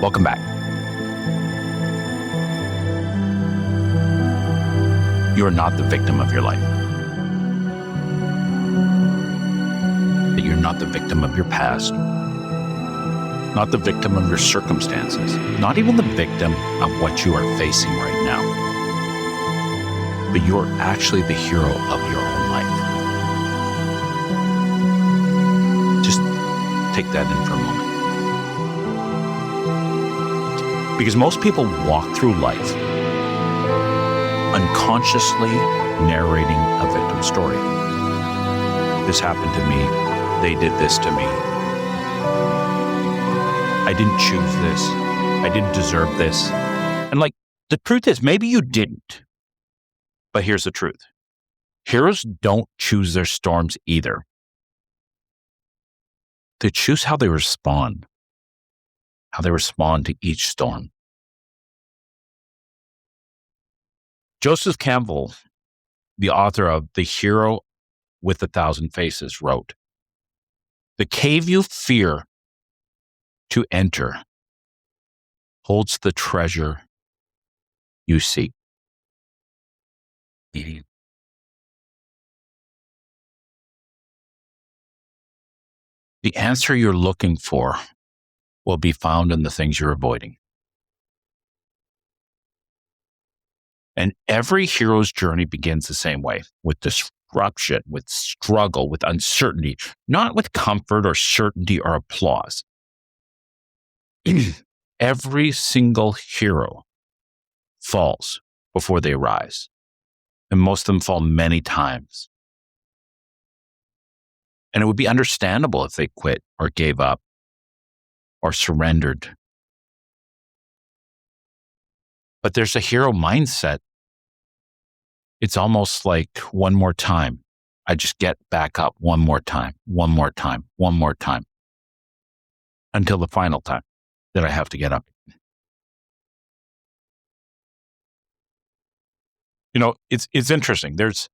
Welcome back. You are not the victim of your life. That you're not the victim of your past. Not the victim of your circumstances. Not even the victim of what you are facing right now. But you're actually the hero of your own life. Just take that in for a moment. Because most people walk through life unconsciously narrating a victim story. This happened to me. They did this to me. I didn't choose this. I didn't deserve this. And the truth is, maybe you didn't. But here's the truth. Heroes don't choose their storms either. They choose how they respond. How they respond to each storm. Joseph Campbell, the author of The Hero with 1,000 Faces, wrote, "The cave you fear to enter holds the treasure you seek." The answer you're looking for will be found in the things you're avoiding. And every hero's journey begins the same way, with disruption, with struggle, with uncertainty, not with comfort or certainty or applause. Every single hero falls before they rise, and most of them fall many times. And it would be understandable if they quit or gave up or surrendered. But there's a hero mindset. It's almost like one more time. I just get back up one more time, one more time, one more time, until the final time that I have to get up. It's interesting. There's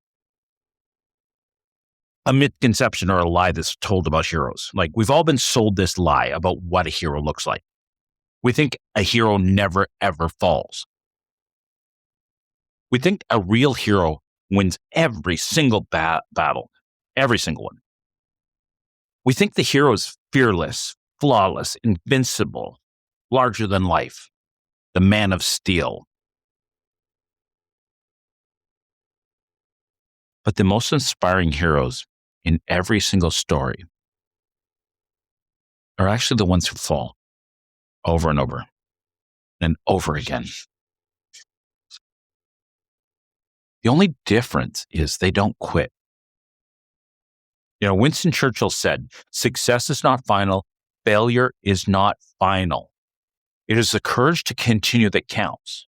a misconception or a lie that's told about heroes. We've all been sold this lie about what a hero looks like. We think a hero never, ever falls. We think a real hero wins every single battle, every single one. We think the hero is fearless, flawless, invincible, larger than life, the man of steel. But the most inspiring heroes in every single story are actually the ones who fall over and over and over again. The only difference is they don't quit. Winston Churchill said, "Success is not final. Failure is not final. It is the courage to continue that counts."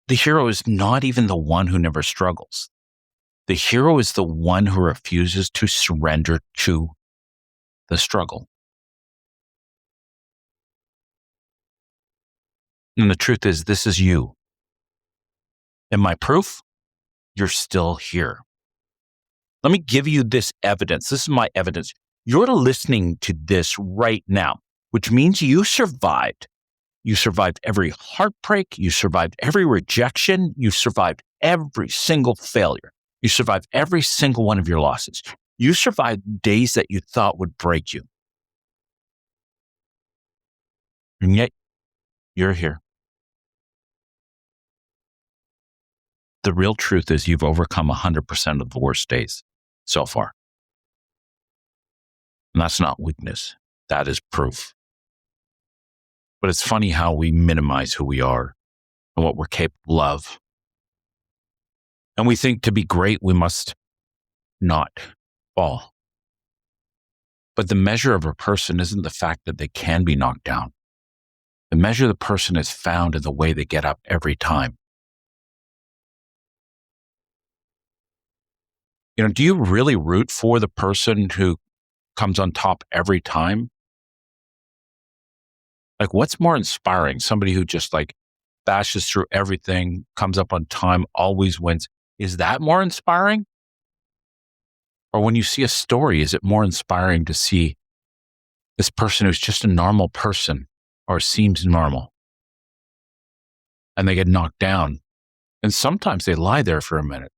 The hero is not even the one who never struggles. The hero is the one who refuses to surrender to the struggle. And the truth is, this is you. And my proof, you're still here. Let me give you this evidence. This is my evidence. You're listening to this right now, which means you survived. You survived every heartbreak. You survived every rejection. You survived every single failure. You survived every single one of your losses. You survived days that you thought would break you. And yet, you're here. The real truth is you've overcome 100% of the worst days so far. And that's not weakness. That is proof. But it's funny how we minimize who we are and what we're capable of. And we think to be great, we must not fall. But the measure of a person isn't the fact that they can be knocked down. The measure of the person is found in the way they get up every time. Do you really root for the person who comes on top every time? What's more inspiring? Somebody who just bashes through everything, comes up on time, always wins. Is that more inspiring? Or when you see a story, is it more inspiring to see this person who's just a normal person or seems normal and they get knocked down? And sometimes they lie there for a minute.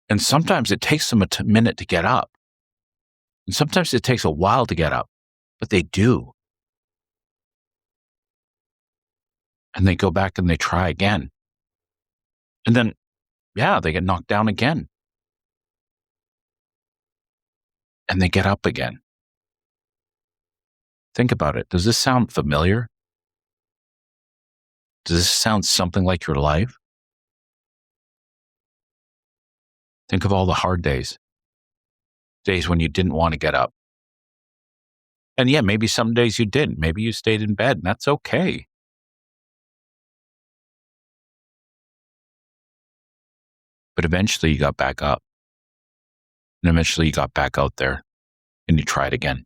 And sometimes it takes them a minute to get up. And sometimes it takes a while to get up, but they do. And they go back and they try again. And then, they get knocked down again. And they get up again. Think about it. Does this sound familiar? Does this sound something like your life? Think of all the hard days when you didn't want to get up. And maybe some days you didn't. Maybe you stayed in bed, and that's okay. But eventually you got back up. And eventually you got back out there and you tried again.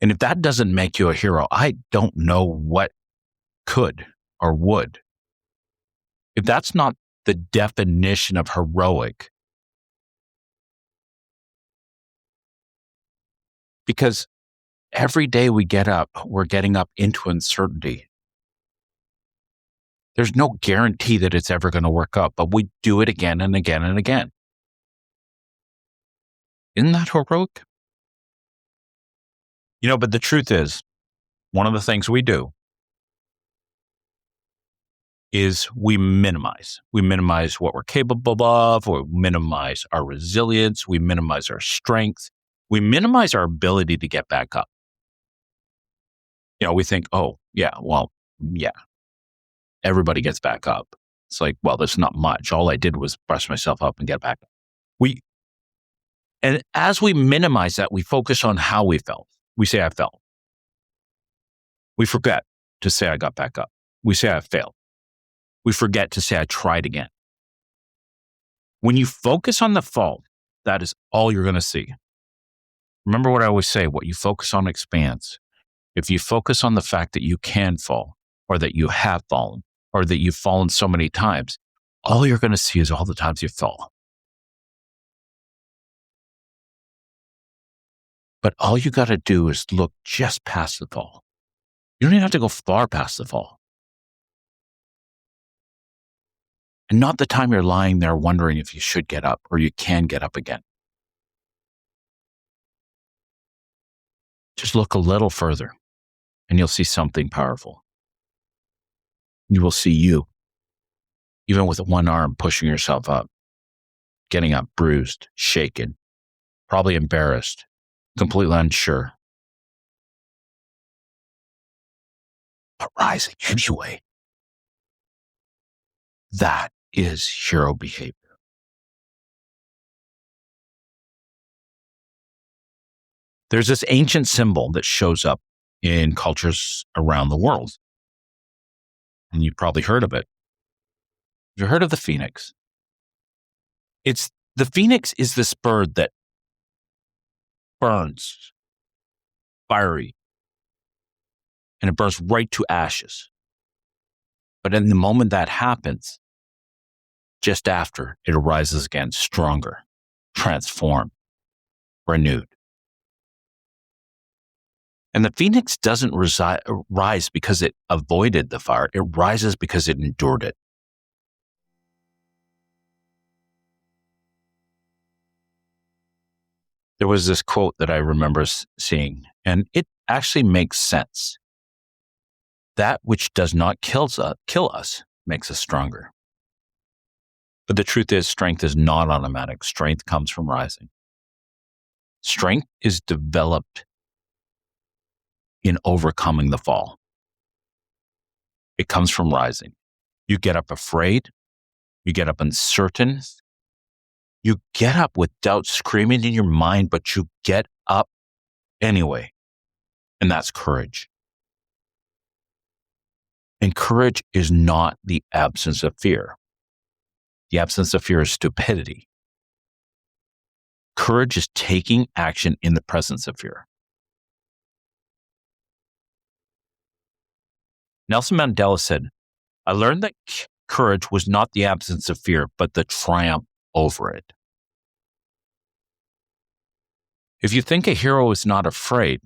And if that doesn't make you a hero, I don't know what could or would. If that's not the definition of heroic, because every day we get up, we're getting up into uncertainty. There's no guarantee that it's ever going to work out, but we do it again and again and again. Isn't that heroic? But the truth is, one of the things we do is we minimize. We minimize what we're capable of, we minimize our resilience, we minimize our strength, we minimize our ability to get back up. We think, everybody gets back up. It's like, that's not much. All I did was brush myself up and get back up. And as we minimize that, we focus on how we felt. We say, I fell. We forget to say, I got back up. We say, I failed. We forget to say, I tried again. When you focus on the fall, that is all you're going to see. Remember what I always say, what you focus on expands. If you focus on the fact that you can fall, or that you have fallen, or that you've fallen so many times, all you're going to see is all the times you fall. But all you got to do is look just past the fall. You don't even have to go far past the fall. And not the time you're lying there wondering if you should get up or you can get up again. Just look a little further and you'll see something powerful. You will see you, even with one arm pushing yourself up, getting up bruised, shaken, probably embarrassed, completely unsure, but rising anyway. That is hero behavior. There's this ancient symbol that shows up in cultures around the world. And you've probably heard of it. Have you heard of the phoenix? The phoenix is this bird that burns, fiery, and it burns right to ashes. But in the moment that happens, just after, it arises again stronger, transformed, renewed. And the phoenix doesn't rise because it avoided the fire. It rises because it endured it. There was this quote that I remember seeing, and it actually makes sense. That which does not kill us makes us stronger. But the truth is, strength is not automatic. Strength comes from rising. Strength is developed in overcoming the fall. It comes from rising. You get up afraid. You get up uncertain. You get up with doubt screaming in your mind, but you get up anyway. And that's courage. And courage is not the absence of fear. The absence of fear is stupidity. Courage is taking action in the presence of fear. Nelson Mandela said, I learned that courage was not the absence of fear, but the triumph over it. If you think a hero is not afraid,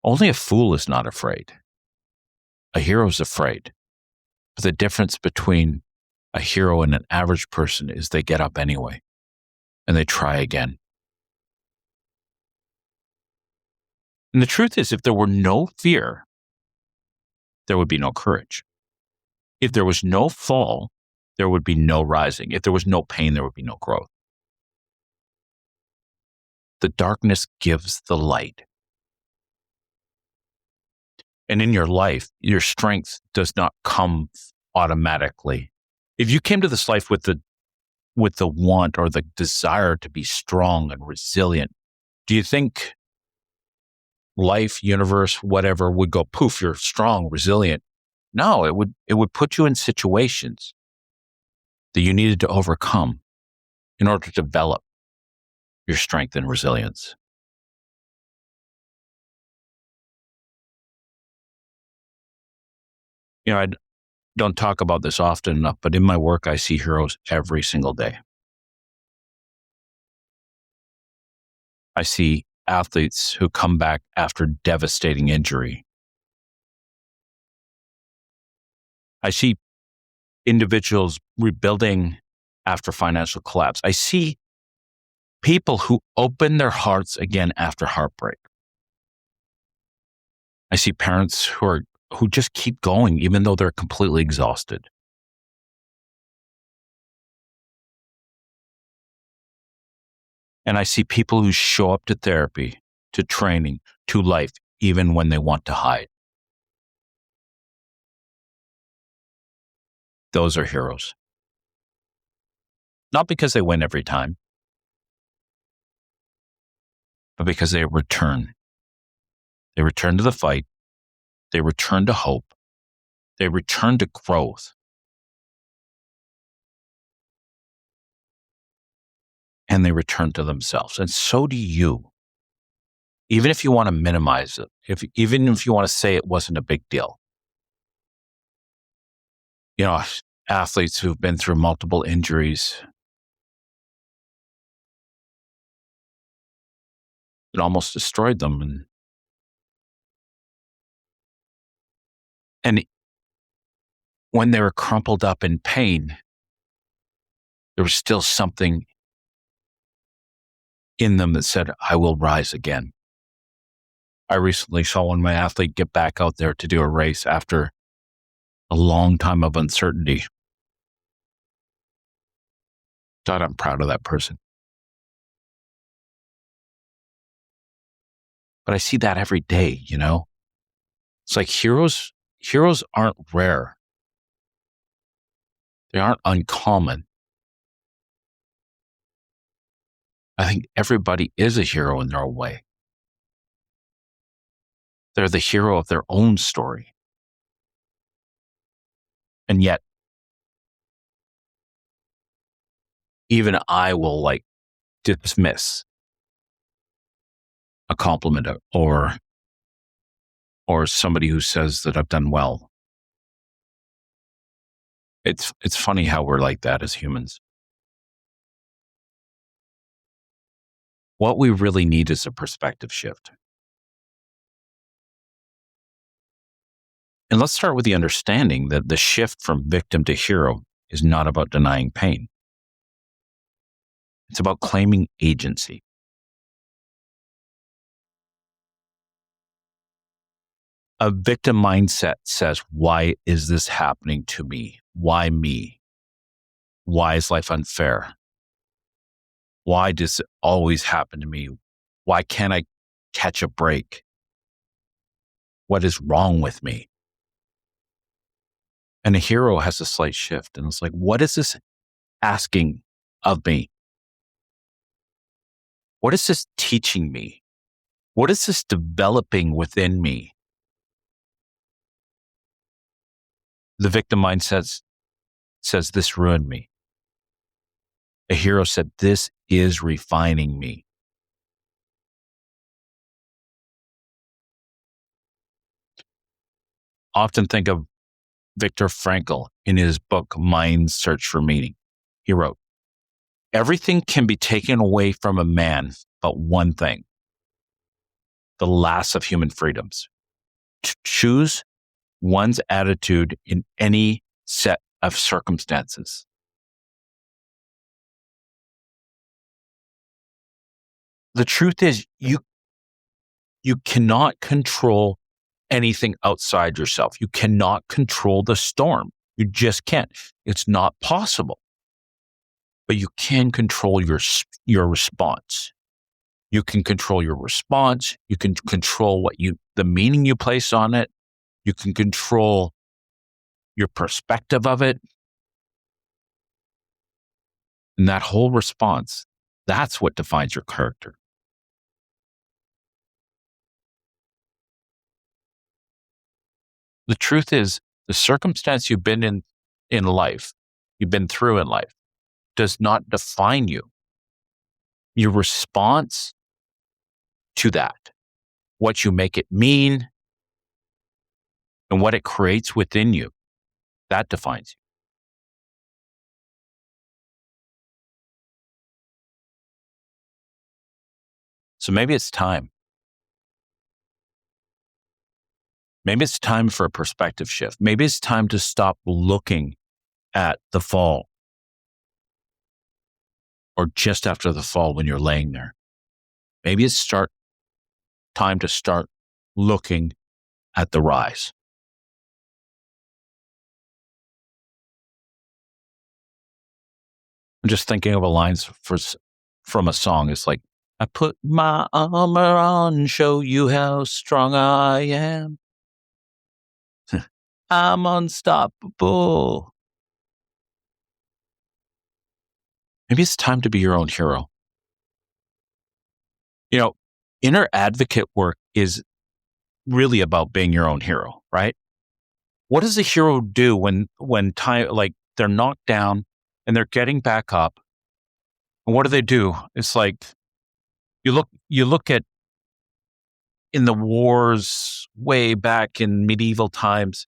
only a fool is not afraid. A hero is afraid. But the difference between a hero and an average person is they get up anyway and they try again. And the truth is, if there were no fear, there would be no courage. If there was no fall, there would be no rising. If there was no pain, there would be no growth. The darkness gives the light. And in your life, your strength does not come automatically. If you came to this life with the want or the desire to be strong and resilient, do you think life, universe, whatever would go, poof, you're strong, resilient? No, it would put you in situations that you needed to overcome in order to develop your strength and resilience. I don't talk about this often enough, but in my work, I see heroes every single day. I see athletes who come back after devastating injury. I see individuals rebuilding after financial collapse. I see people who open their hearts again after heartbreak. I see parents who just keep going even though they're completely exhausted. And I see people who show up to therapy, to training, to life, even when they want to hide. Those are heroes. Not because they win every time, but because they return. They return to the fight. They return to hope. They return to growth. And they return to themselves. And so do you. Even if you want to minimize it, even if you want to say it wasn't a big deal. Athletes who've been through multiple injuries, it almost destroyed them. And when they were crumpled up in pain, there was still something in them that said, I will rise again. I recently saw one of my athletes get back out there to do a race after a long time of uncertainty. God, I'm proud of that person. But I see that every day, It's like heroes aren't rare. They aren't uncommon. I think everybody is a hero in their own way. They're the hero of their own story. And yet, even I will dismiss a compliment or somebody who says that I've done well. It's funny how we're like that as humans. What we really need is a perspective shift. And let's start with the understanding that the shift from victim to hero is not about denying pain. It's about claiming agency. A victim mindset says, why is this happening to me? Why me? Why is life unfair? Why does it always happen to me? Why can't I catch a break? What is wrong with me? And a hero has a slight shift. And it's like, what is this asking of me? What is this teaching me? What is this developing within me? The victim mindset says, this ruined me. A hero said, this is refining me. Often think of Viktor Frankl in his book, Mind's Search for Meaning. He wrote, Everything can be taken away from a man, but one thing: the last of human freedoms. To choose one's attitude in any set of circumstances. The truth is, you cannot control anything outside yourself. You cannot control the storm. You just can't. It's not possible. But you can control your response. You can control your response. You can control the meaning you place on it. You can control your perspective of it. And that whole response, that's what defines your character. The truth is, the circumstance you've been in life, you've been through in life, does not define you. Your response to that, what you make it mean, and what it creates within you, that defines you. So maybe it's time. Maybe it's time for a perspective shift. Maybe it's time to stop looking at the fall or just after the fall when you're laying there. Maybe it's time to start looking at the rise. I'm just thinking of a lines from a song. It's like, I put my armor on, show you how strong I am. I'm unstoppable. Maybe it's time to be your own hero. Inner advocate work is really about being your own hero, right? What does a hero do when time, like they're knocked down and they're getting back up? And what do? It's like you look at in the wars way back in medieval times,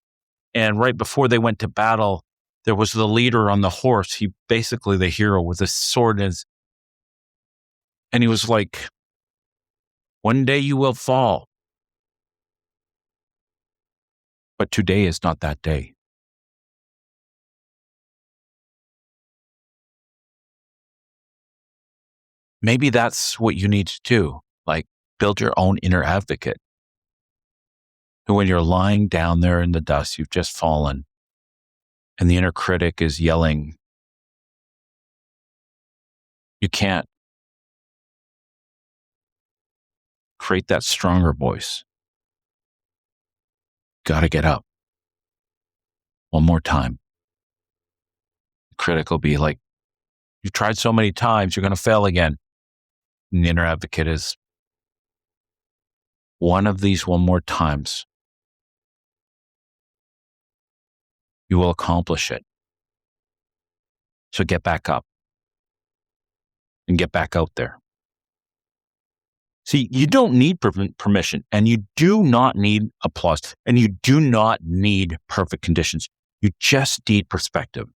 and right before they went to battle, there was the leader on the horse. He basically the hero with a sword and he was like, one day you will fall. But today is not that day. Maybe that's what you need to do. Like, build your own inner advocate. And when you're lying down there in the dust, you've just fallen, and the inner critic is yelling, you can't. Create that stronger voice. Got to get up. One more time. The critic will be like, you tried so many times, you're going to fail again. And the inner advocate is, one of these one more times, you will accomplish it. So get back up and get back out there. See, you don't need permission, and you do not need applause, and you do not need perfect conditions. You just need perspective.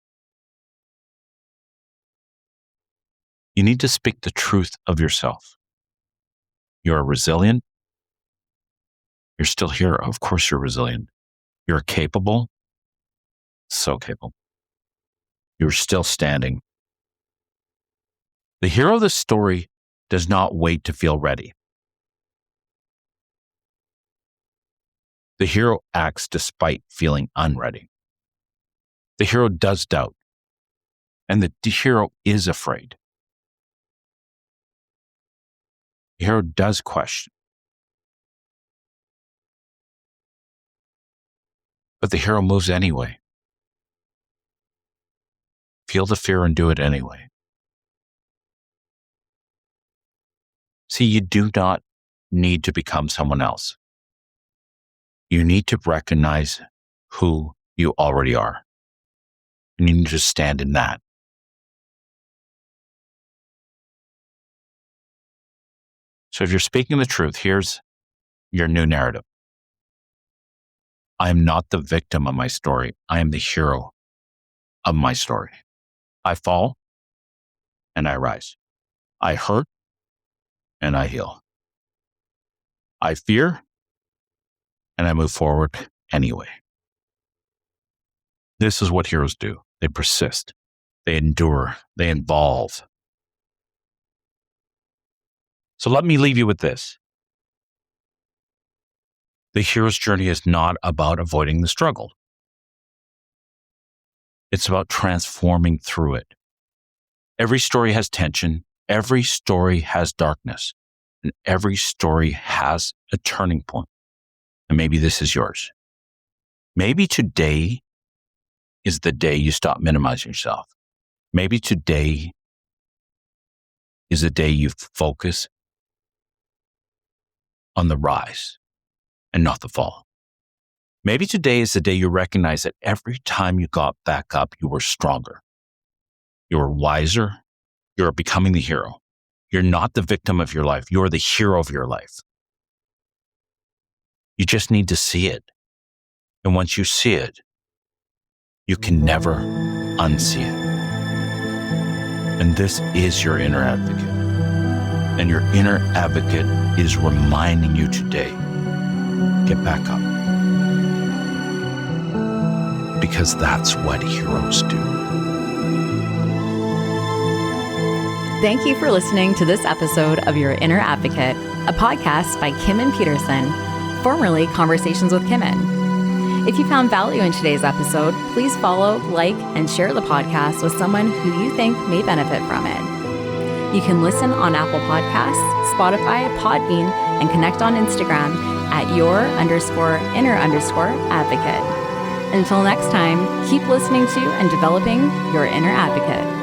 You need to speak the truth of yourself. You're resilient. You're still here. Of course you're resilient. You're capable. So capable. You're still standing. The hero of the story does not wait to feel ready. The hero acts despite feeling unready. The hero does doubt. And the hero is afraid. The hero does question. But the hero moves anyway. Feel the fear and do it anyway. See, you do not need to become someone else. You need to recognize who you already are. And you need to stand in that. So if you're speaking the truth, here's your new narrative. I am not the victim of my story. I am the hero of my story. I fall. and I rise. I hurt and I heal. I fear and I move forward anyway. This is what heroes do. They persist. They endure. They evolve. So let me leave you with this. The hero's journey is not about avoiding the struggle. It's about transforming through it. Every story has tension. Every story has darkness. And every story has a turning point. And maybe this is yours. Maybe today is the day you stop minimizing yourself. Maybe today is the day you focus on the rise and not the fall. Maybe today is the day you recognize that every time you got back up, you were stronger. You were wiser. You're becoming the hero. You're not the victim of your life. You're the hero of your life. You just need to see it. And once you see it, you can never unsee it. And this is your inner advocate. And your inner advocate is reminding you today, get back up. Because that's what heroes do. Thank you for listening to this episode of Your Inner Advocate, a podcast by Kim and Peterson, formerly Conversations with Kimmin. If you found value in today's episode, please follow, like, and share the podcast with someone who you think may benefit from it. You can listen on Apple Podcasts, Spotify, Podbean, and connect on Instagram at your_inner_advocate. Until next time, keep listening to and developing your inner advocate.